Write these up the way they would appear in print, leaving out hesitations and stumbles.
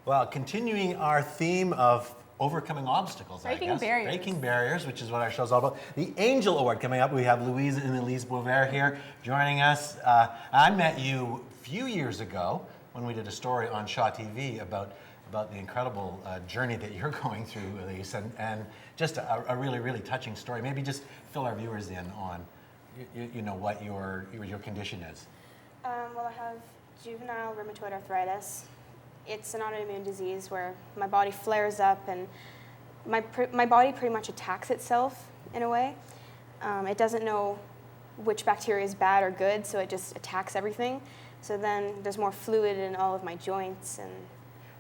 Well, continuing our theme of overcoming obstacles, Breaking I guess. barriers. Breaking barriers, which is what our show's all about. The Angel Award coming up. We have Louise and Elise Boisvert here joining us. I met you a few years ago when we did a story on Shaw TV about the incredible journey that you're going through, Elise, and just a really, really touching story. Maybe just fill our viewers in on, you know, what your condition is. Well, I have juvenile rheumatoid arthritis. It's an autoimmune disease where my body flares up and my body pretty much attacks itself in a way. It doesn't know which bacteria is bad or good, so it just attacks everything. So then there's more fluid in all of my joints. And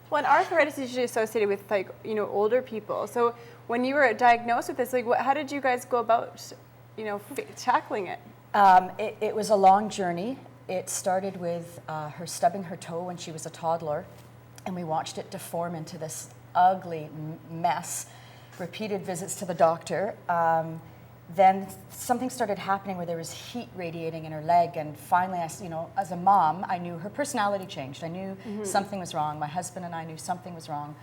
Well, and arthritis is usually associated with, like, you know, older people. So when you were diagnosed with this, like, how did you guys go about, you know, tackling it? It was a long journey. It started with her stubbing her toe when she was a toddler, and we watched it deform into this ugly mess. Repeated visits to the doctor. Then something started happening where there was heat radiating in her leg, and finally, you know, as a mom, I knew her personality changed. I knew something was wrong. My husband and I knew something was wrong.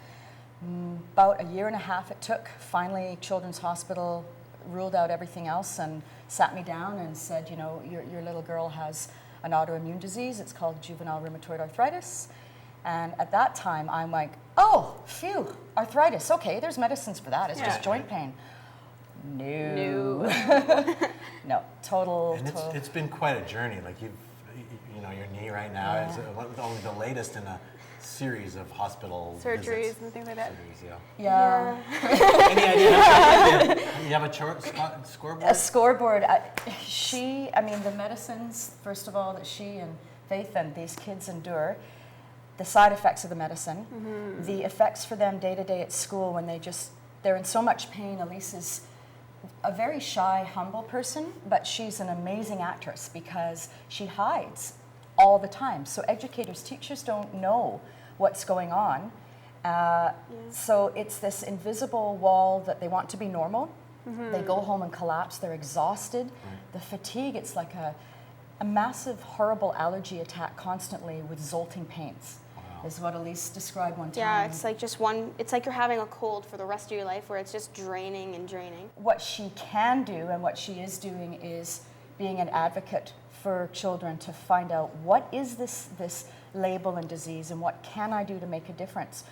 About a year and a half it took. Finally, Children's Hospital ruled out everything else and sat me down and said, you know, your little girl has an autoimmune disease. It's called juvenile rheumatoid arthritis. And at that time, I'm like, oh, phew, arthritis. Okay, there's medicines for that. It's just joint pain. No. No, total. And it's been quite a journey. Like you know, your knee right now is only the latest in a series of hospital Surgeries visits. and things like that. Surgeries, Yeah. Any idea? You have a scoreboard? A scoreboard. I mean, the medicines, first of all, that she and Faith and these kids endure, the side effects of the medicine, the effects for them day to day at school when they're in so much pain. Elise is a very shy, humble person, but she's an amazing actress because she hides all the time. So educators, teachers don't know what's going on. So it's this invisible wall that they want to be normal. They go home and collapse. They're exhausted. The fatigue, it's like a massive, horrible allergy attack constantly with zolting pains. Is what Elise described one time. yeah, it's like it's like you're having a cold for the rest of your life where it's just draining and draining. What she can do and what she is doing is being an advocate for children to find out what is this label and disease and what can I do to make a difference.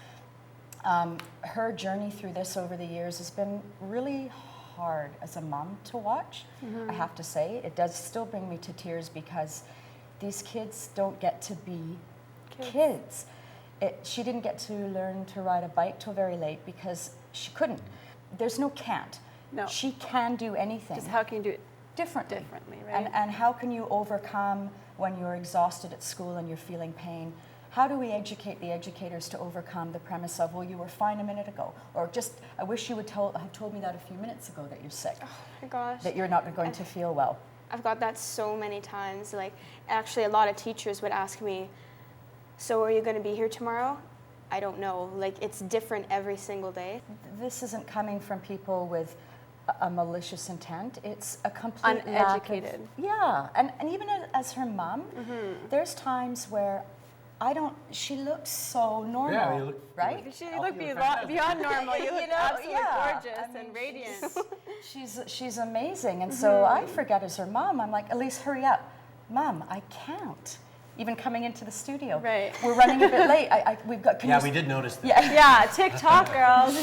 Her journey through this over the years has been really hard as a mom to watch, I have to say. It does still bring me to tears because these kids don't get to be kids. She didn't get to learn to ride a bike till very late because she couldn't. There's no can't. No. She can do anything. Just how can you do it differently, right? And how can you overcome when you're exhausted at school and you're feeling pain? How do we educate the educators to overcome the premise of, well, you were fine a minute ago, or just, I wish you would have told me that a few minutes ago that you're sick, Oh my gosh. that you're not going to feel well. I've got that so many times. Like, actually, a lot of teachers would ask me, so are you going to be here tomorrow? I don't know. Like, it's different every single day. This isn't coming from people with a malicious intent. It's a complete Uneducated. Yeah, and even as her mom, there's times where she looks so normal, Yeah, you look, right? You look beyond normal. You look absolutely gorgeous and radiant. She's amazing, and so I forget as her mom, I'm like, Elise, hurry up. Mom, I can't. Even coming into the studio. Right. We're running a bit late. We've got. we did notice that. Yeah, TikTok girls.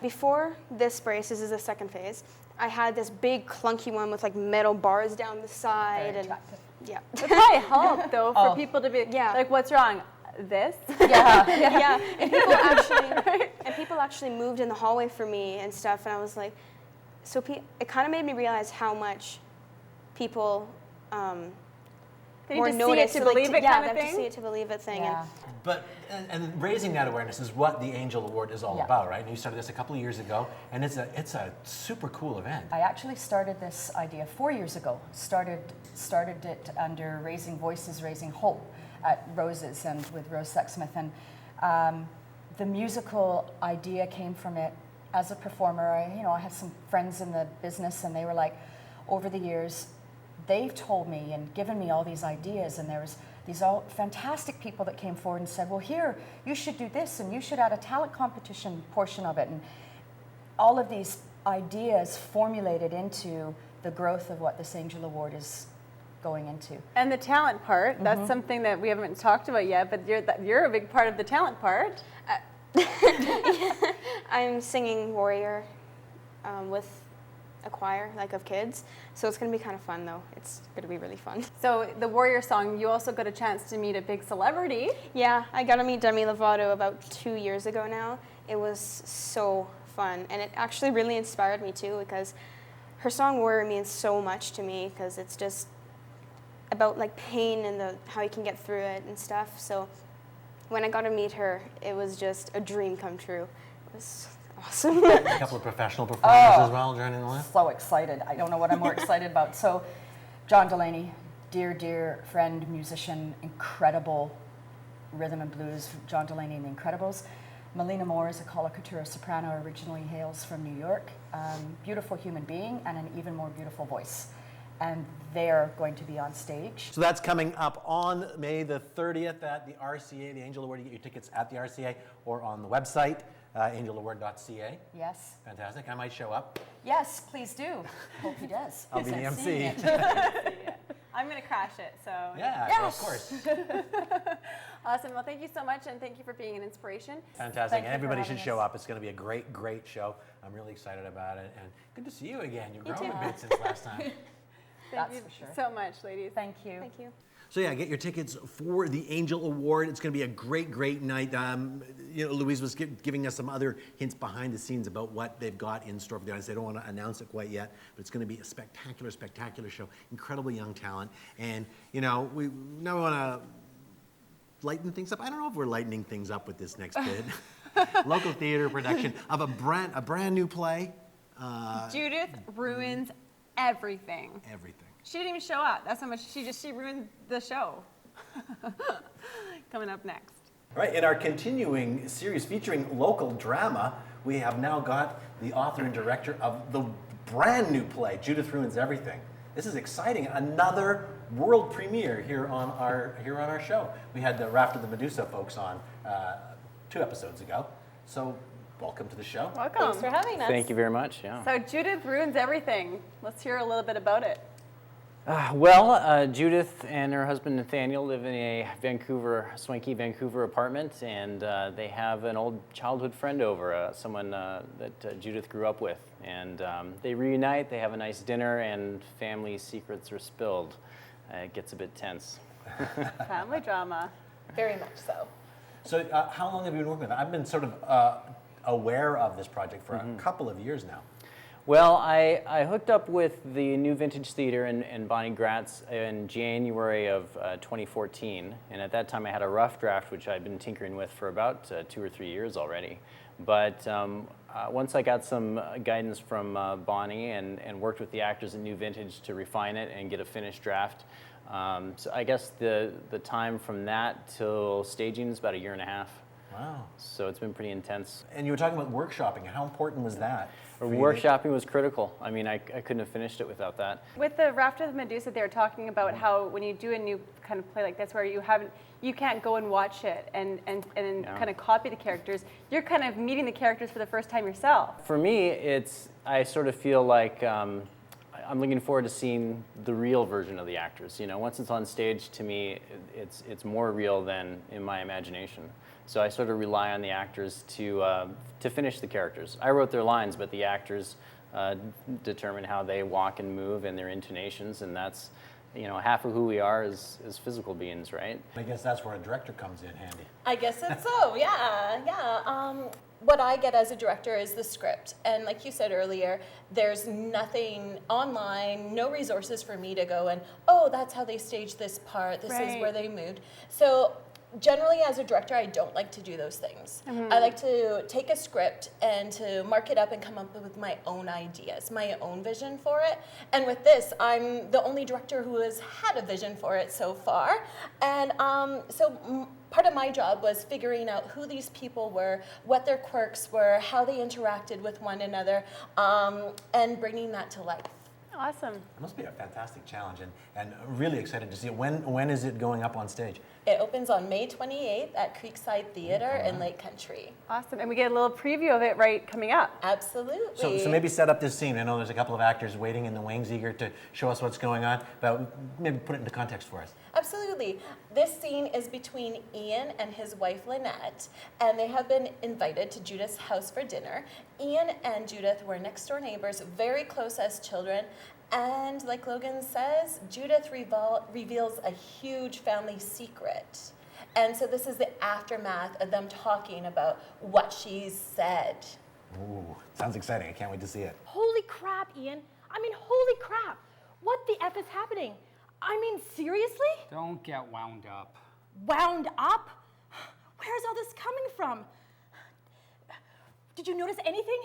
Before this brace, this is the second phase, I had this big clunky one with like metal bars down the side. Very And attractive. yeah. It probably helped though for people to be like, what's wrong? This? Yeah. And people actually moved in the hallway for me and stuff, and I was like, so it kind of made me realize how much people They more need to notice see it to believe it kind of they have thing? to see it to believe it thing. Yeah. But and raising that awareness is what the Angel Award is all about, right? And you started this a couple of years ago, and it's a super cool event. I actually started this idea 4 years ago. Started it under Raising Voices, Raising Hope at Roses and with Rose Sexsmith, and the musical idea came from it. As a performer, I had some friends in the business, and they were like, over the years, they've told me and given me all these ideas, and these all fantastic people that came forward and said, well, here, you should do this, and you should add a talent competition portion of it. And all of these ideas formulated into the growth of what this Angel Award is going into. And the talent part, that's something that we haven't talked about yet, but you're a big part of the talent part. I'm singing Warrior with a choir, like of kids. So it's going to be kind of fun, though. It's going to be really fun. So the Warrior song, you also got a chance to meet a big celebrity. Yeah, I got to meet Demi Lovato about 2 years ago now. It was so fun, and it actually really inspired me too, because her song Warrior means so much to me, because it's just about like pain and how you can get through it and stuff. So when I got to meet her, it was just a dream come true. It was awesome. A couple of professional performers as well joining the list. So excited. I don't know what I'm more excited about. So, John Delaney, dear, dear friend, musician, incredible rhythm and blues, John Delaney and the Incredibles. Melina Moore is a coloratura soprano, originally hails from New York. Beautiful human being and an even more beautiful voice. And they're going to be on stage. So that's coming up on May the 30th at the RCA, the Angel Award. You get your tickets at the RCA or on the website, angelaward.ca. Yes. Fantastic. I might show up. Yes, please do. Hope he does. I'll be the I've MC. seen it. I'm going to crash it, so. Yeah, Yes. well, of course. Awesome. Well, thank you so much, and thank you for being an inspiration. Fantastic. Thank you And everybody for should having show us. up. It's going to be a great, great show. I'm really excited about it. And good to see you again. You've You grown too. a bit since last time. Thank That's you for sure. so much, ladies. Thank you. Thank you. So yeah, get your tickets for the Angel Award. It's going to be a great, great night. Louise was giving us some other hints behind the scenes about what they've got in store for the audience. They don't want to announce it quite yet, but it's going to be a spectacular, spectacular show. Incredible young talent, and we now want to lighten things up. I don't know if we're lightening things up with this next bid. Local theater production of a brand new play. Judith ruins everything. Everything. She didn't even show up. That's how much she ruined the show. Coming up next. All right, in our continuing series featuring local drama, we have now got the author and director of the brand new play, Judith Ruins Everything. This is exciting. Another world premiere here on our show. We had the Raft of the Medusa folks on 2 episodes ago. So welcome to the show. Welcome. Thanks for having us. Thank you very much. Yeah. So Judith ruins everything. Let's hear a little bit about it. Judith and her husband Nathaniel live in a swanky Vancouver apartment, and they have an old childhood friend over, someone that Judith grew up with. And they reunite, they have a nice dinner, and family secrets are spilled. It gets a bit tense. Family drama. Very much so. So how long have you been working with it? I've been sort of aware of this project for a couple of years now. Well, I hooked up with the New Vintage Theater in Bonnie Gratz in January of 2014, and at that time I had a rough draft which I'd been tinkering with for about 2 or 3 years already. But once I got some guidance from Bonnie and worked with the actors at New Vintage to refine it and get a finished draft, so I guess the time from that till staging is about 1.5 years. Wow. So it's been pretty intense. And you were talking about workshopping. How important was that? for you? Workshopping was critical. I mean, I couldn't have finished it without that. With the Raft of the Medusa, they were talking about how when you do a new kind of play like this, where you can't go and watch it and kind of copy the characters. You're kind of meeting the characters for the first time yourself. For me, I sort of feel like I'm looking forward to seeing the real version of the actors. You know, once it's on stage, to me, it's more real than in my imagination. So I sort of rely on the actors to finish the characters. I wrote their lines, but the actors determine how they walk and move and their intonations, and that's, you know, half of who we are is physical beings, right? I guess that's where a director comes in handy. I guess that's so, yeah. What I get as a director is the script. And like you said earlier, there's nothing online, no resources for me to go and, oh, that's how they staged this part, this is where they moved. So generally as a director, I don't like to do those things. I like to take a script and to mark it up and come up with my own ideas, my own vision for it. And with this, I'm the only director who has had a vision for it so far. And part of my job was figuring out who these people were, what their quirks were, how they interacted with one another, and bringing that to life. Awesome. It must be a fantastic challenge, and really excited to see it. When is it going up on stage? It opens on May 28th at Creekside Theater in Lake Country. Awesome. And we get a little preview of it right coming up. Absolutely. So maybe set up this scene. I know there's a couple of actors waiting in the wings, eager to show us what's going on, but maybe put it into context for us. Absolutely. This scene is between Ian and his wife Lynette, and they have been invited to Judith's house for dinner. Ian and Judith were next door neighbors, very close as children, and like Logan says, Judith reveals a huge family secret. And so this is the aftermath of them talking about what she said. Ooh, sounds exciting. I can't wait to see it. Holy crap, Ian. I mean, holy crap. What the F is happening? I mean, seriously? Don't get wound up. Wound up? Where's all this coming from? Did you notice anything?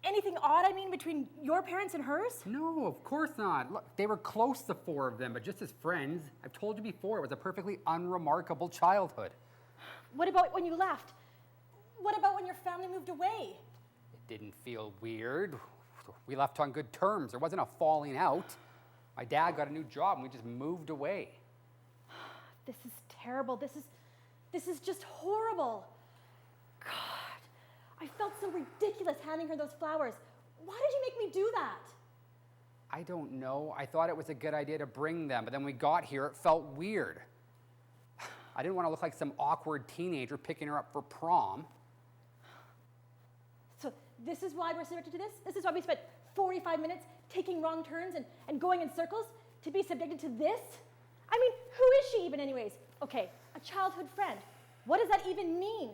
Anything odd, I mean, between your parents and hers? No, of course not. Look, they were close, the four of them, but just as friends. I've told you before, it was a perfectly unremarkable childhood. What about when you left? What about when your family moved away? It didn't feel weird. We left on good terms. There wasn't a falling out. My dad got a new job and we just moved away. This is terrible. This is just horrible. God, I felt so ridiculous handing her those flowers. Why did you make me do that? I don't know. I thought it was a good idea to bring them, but then when we got here, it felt weird. I didn't want to look like some awkward teenager picking her up for prom. So this is why we're subjected to this? This is why we spent 45 minutes taking wrong turns and going in circles to be subjected to this? I mean, who is she even anyways? Okay, a childhood friend. What does that even mean?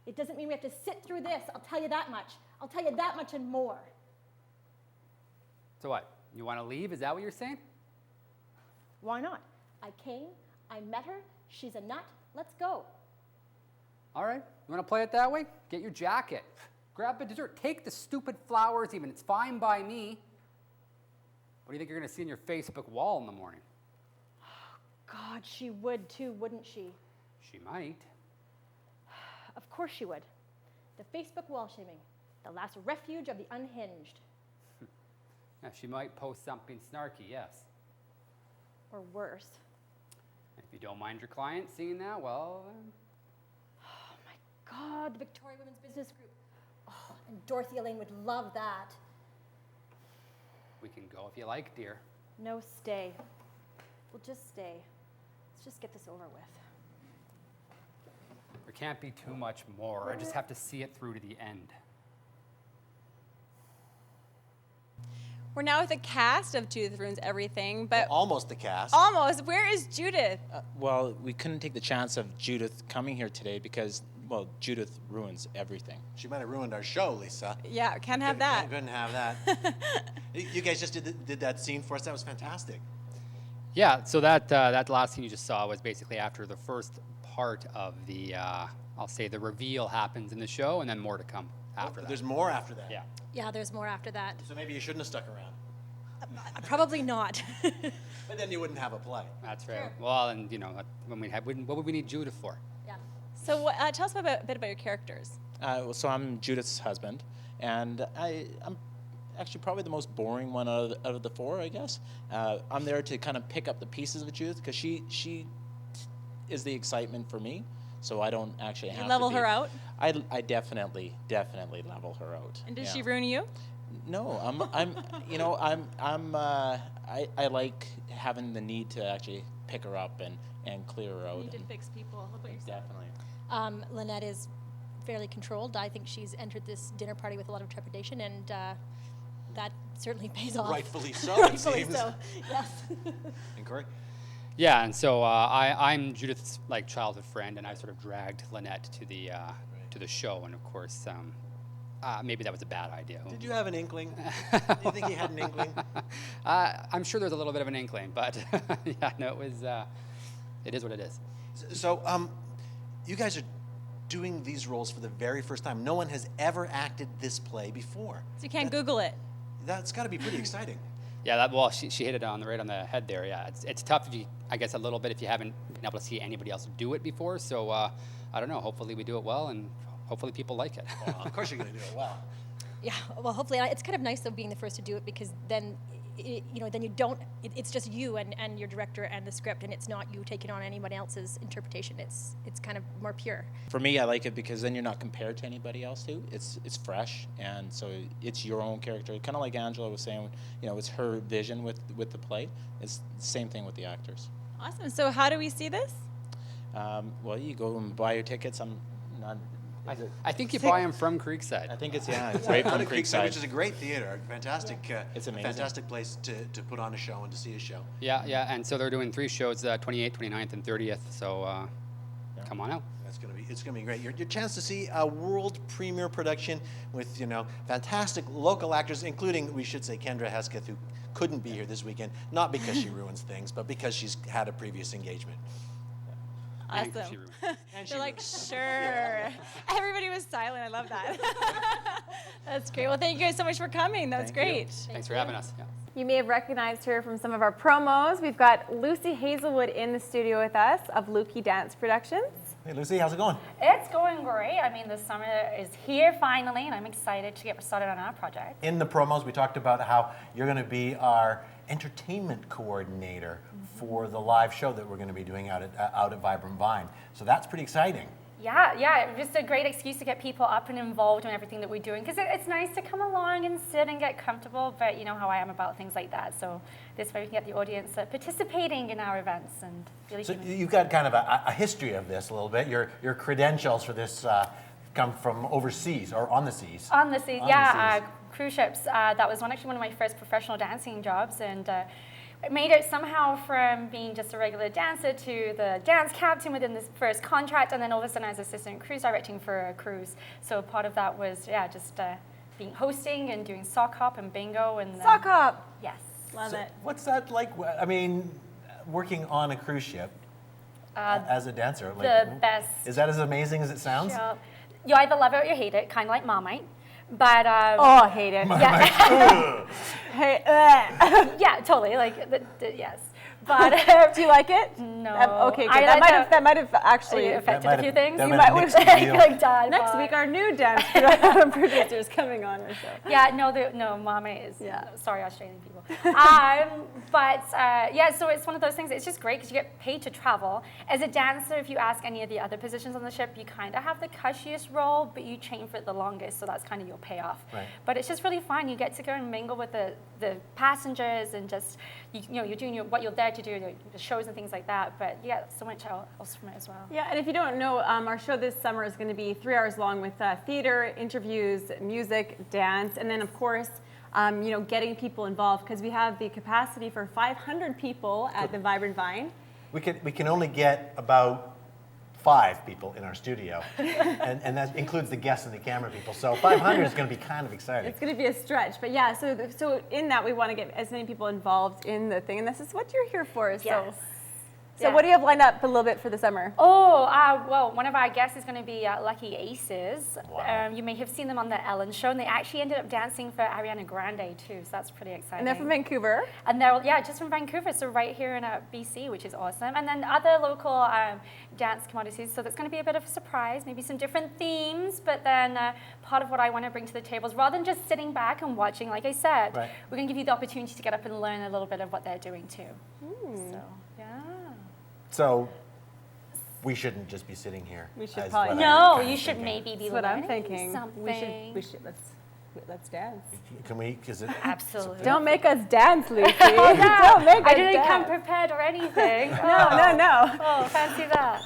It doesn't mean we have to sit through this, I'll tell you that much. I'll tell you that much and more. So what? You want to leave? Is that what you're saying? Why not? I came, I met her, she's a nut, let's go. All right. You want to play it that way? Get your jacket. Grab a dessert. Take the stupid flowers even. It's fine by me. What do you think you're going to see on your Facebook wall in the morning? God, she would too, wouldn't she? She might. Of course she would. The Facebook wall shaming, the last refuge of the unhinged. Yeah, she might post something snarky, yes. Or worse. If you don't mind your client seeing that, well, Oh my God, the Victoria Women's Business Group. Oh, and Dorothy Elaine would love that. we can go if you like, dear. No, stay. We'll just stay. Let's just get this over with. There can't be too much more. I just have to see it through to the end. We're now with the cast of Judith Ruins Everything, but Almost the cast. almost. Where is Judith? Well, we couldn't take the chance of Judith coming here today because, well, Judith ruins everything. She might have ruined our show, Lisa. Yeah, can't have that. Couldn't have that. You guys just did that scene for us. That was fantastic. Yeah, so that last scene you just saw was basically after the first part of the, I'll say the reveal happens in the show, and then more to come after that. There's more after that. Yeah. Yeah, there's more after that. So maybe you shouldn't have stuck around. Probably not. But then you wouldn't have a play. That's right. Well, and you know, what would we need Judith for? Yeah. So tell us a bit about your characters. So I'm Judith's husband, and I'm actually probably the most boring one out of the four, I guess. I'm there to kind of pick up the pieces of Judith because she is the excitement for me. So I don't actually have level to be, her out? I definitely level her out. And did yeah. she ruin you? No, I like having the need to actually pick her up and clear her out. You did fix people. Look what you said. Definitely. Lynette is fairly controlled. I think she's entered this dinner party with a lot of trepidation, and that certainly pays off. Rightfully so, it Rightfully seems. so, yes. And Corey? Yeah, and so I'm Judith's like childhood friend, and I sort of dragged Lynette to the show, and of course, maybe that was a bad idea. Did you have an inkling? Do you think you had an inkling? I'm sure there's a little bit of an inkling, but yeah, no, it is what it is. So, you guys are doing these roles for the very first time. No one has ever acted this play before. So you can't Google it. That's got to be pretty exciting. Yeah, she hit it right on the head there. Yeah, it's tough if you, I guess, a little bit if you haven't been able to see anybody else do it before. So I don't know. Hopefully we do it well, and hopefully people like it. Well, of course you're going to do it well. Yeah, well, hopefully, it's kind of nice though being the first to do it because then, then you don't. It's just you and your director and the script, and it's not you taking on anybody else's interpretation. It's kind of more pure. For me, I like it because then you're not compared to anybody else too. It's fresh, and so it's your own character. Kind of like Angela was saying, it's her vision with the play. It's the same thing with the actors. Awesome. So how do we see this? Well, you go and buy your tickets. I'm not. I think you buy them from Creekside. I think it's right from Creekside, which is a great theater, fantastic. It's amazing. Fantastic place to put on a show and to see a show. Yeah, and so they're doing 3 shows, 28th, 29th, and 30th. So come on out. It's gonna be great. Your chance to see a world premiere production with fantastic local actors, including, we should say, Kendra Hesketh, who couldn't be here this weekend, not because she ruins things, but because she's had a previous engagement. Awesome. They're like, sure. Everybody was silent. I love that. That's great. Well, thank you guys so much for coming. That was great. Thanks for having us. Yeah. You may have recognized her from some of our promos. We've got Lucy Hazelwood in the studio with us of Lukey Dance Productions. Hey, Lucy, how's it going? It's going great. I mean, the summer is here finally, and I'm excited to get started on our project. In the promos, we talked about how you're going to be our entertainment coordinator for the live show that we're going to be doing out at Vibrant Vine. So that's pretty exciting. Yeah, just a great excuse to get people up and involved in everything that we're doing, because it's nice to come along and sit and get comfortable, but you know how I am about things like that. So this way we can get the audience participating in our events and really. So you've got kind of a history of this a little bit. Your credentials for this come from overseas or on the seas. On the seas, yeah. Cruise ships. That was actually one of my first professional dancing jobs, and I made it somehow from being just a regular dancer to the dance captain within this first contract, and then all of a sudden I was assistant cruise directing for a cruise. So part of that was, just being hosting and doing sock hop and bingo. And Sock hop! Yes. Love it. What's that like? I mean, working on a cruise ship as a dancer. The best. Is that as amazing as it sounds? Job. You either love it or you hate it, kind of like Marmite. But I hate it. Yeah. Hey, Yeah, totally. Like, yes. But do you like it? No. Okay, good. That might have actually affected a few things. You might mix have the deal. like Dad. Next week, our new dance producer is coming on our show. Yeah, no, Marmite is. Yeah. Sorry, Australian people. So it's one of those things. It's just great because you get paid to travel. As a dancer, if you ask any of the other positions on the ship, you kind of have the cushiest role, but you train for it the longest, so that's kind of your payoff. Right. But it's just really fun. You get to go and mingle with the passengers and just you're doing what you're there to do, the shows and things like that. But you get so much else from it as well. Yeah, and if you don't know, our show this summer is going to be 3 hours long with theater, interviews, music, dance, and then of course, getting people involved, because we have the capacity for 500 people at the Vibrant Vine. We can only get about 5 people in our studio, and that includes the guests and the camera people. So 500 is going to be kind of exciting. It's going to be a stretch, but yeah. So in that, we want to get as many people involved in the thing, and this is what you're here for. Yes. So what do you have lined up a little bit for the summer? Oh, well, one of our guests is going to be Lucky Aces. Wow. You may have seen them on the Ellen Show, and they actually ended up dancing for Ariana Grande too, so that's pretty exciting. And they're from Vancouver. And they're, just from Vancouver, so right here in BC, which is awesome. And then other local dance commodities, so that's going to be a bit of a surprise, maybe some different themes, but then part of what I want to bring to the table is rather than just sitting back and watching, like I said, Right. we're going to give you the opportunity to get up and learn a little bit of what they're doing too. So, yeah. So we shouldn't just be sitting here. We should as probably- what No, I'm you should thinking. maybe be That's what I'm learning thinking. something. We should let's dance. Can we? Is it? Absolutely. Don't make us dance, Lucy. Oh, no. Don't make us I didn't dance. come prepared or anything. No. Oh, fancy that.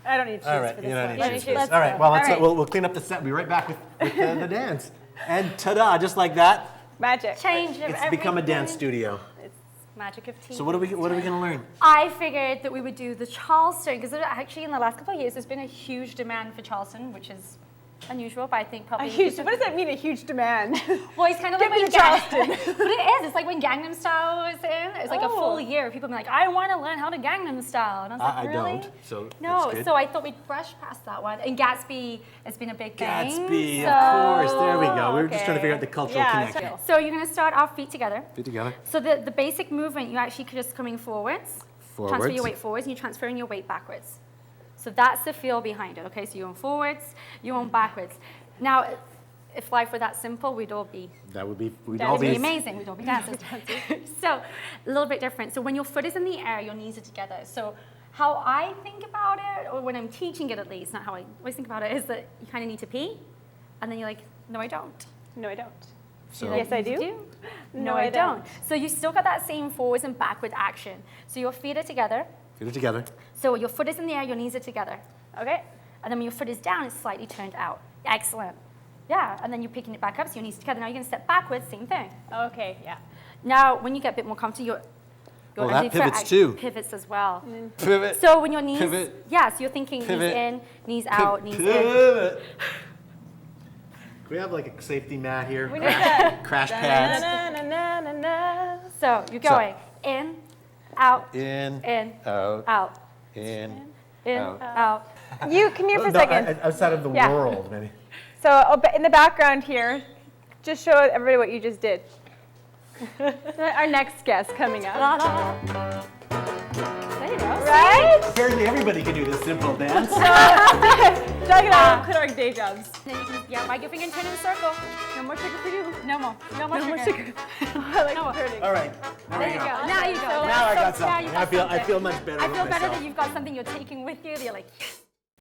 I don't need shoes All right, for you this don't one. need Yeah, shoes. you should. All right, well, All right. we'll clean up the set. We'll be right back with the dance. And ta-da, just like that, Magic. Change of it's become a dance everything. studio. It's magic of tea. So what are we going to learn? I figured that we would do the Charleston, because actually in the last couple of years, there's been a huge demand for Charleston, which is unusual, but I think probably... What does that mean, a huge demand? Well, it's kind of Give like me when the Charleston. But it is. It's like when Gangnam Style was in. It's like a full year of people being like, I want to learn how to Gangnam Style. And I was like, I really? don't, so No, that's good. so I thought we'd brush past that one. And Gatsby has been a big thing. Gatsby, so... of course. There we go. We were just trying to figure out the cultural connection. So you're going to start our feet together. Feet together. So the basic movement, you actually just coming forwards. Transfer Forwards. your weight forwards, and you're transferring your weight backwards. So that's the feel behind it, okay? So you're on forwards, you're on backwards. Now, if life were that simple, we'd all be That would be, we'd That all It'd be be. amazing. We'd all be dancers. So a little bit different. So when your foot is in the air, your knees are together. So how I think about it, or when I'm teaching it at least, not how I always think about it, is that you kind of need to pee, and then you're like, no, I don't. No, I don't. So- Yes, I You do. No, I don't. So you still got that same forwards and backward action. So your feet are together. Get it together. So your foot is in the air, your knees are together. Okay. And then when your foot is down, it's slightly turned out. Excellent. Yeah, and then you're picking it back up, so your knees together. Now you're going to step backwards, same thing. Okay, yeah. Now, when you get a bit more comfortable, your Oh, that underfoot pivots too. Pivots as well. Pivot. So when your knees, Pivot. yeah, so you're thinking Pivot. knees in, knees out, knees in. Pivot. Can we have like a safety mat here? We need that. Crash pads. Na-na-na-na-na-na. So you're going in, out, In, out, out, in. Out. out. You come here for a No, second. outside of the Yeah. world, maybe. So in the background here, just show everybody what you just did. Our next guest coming up. La, la. There you go. Right? Apparently everybody can do this simple dance. Talking about quit our day jobs. Then you can, yeah, wag your finger and turn in a circle. No more sugar for you. No more. No more No more sugar. sugar. I like No. turning. All right. There you go. Now you go. Now I got Now something. you I got feel something. much better I with feel better myself. that you've got something you're taking with you. That you're like, yes.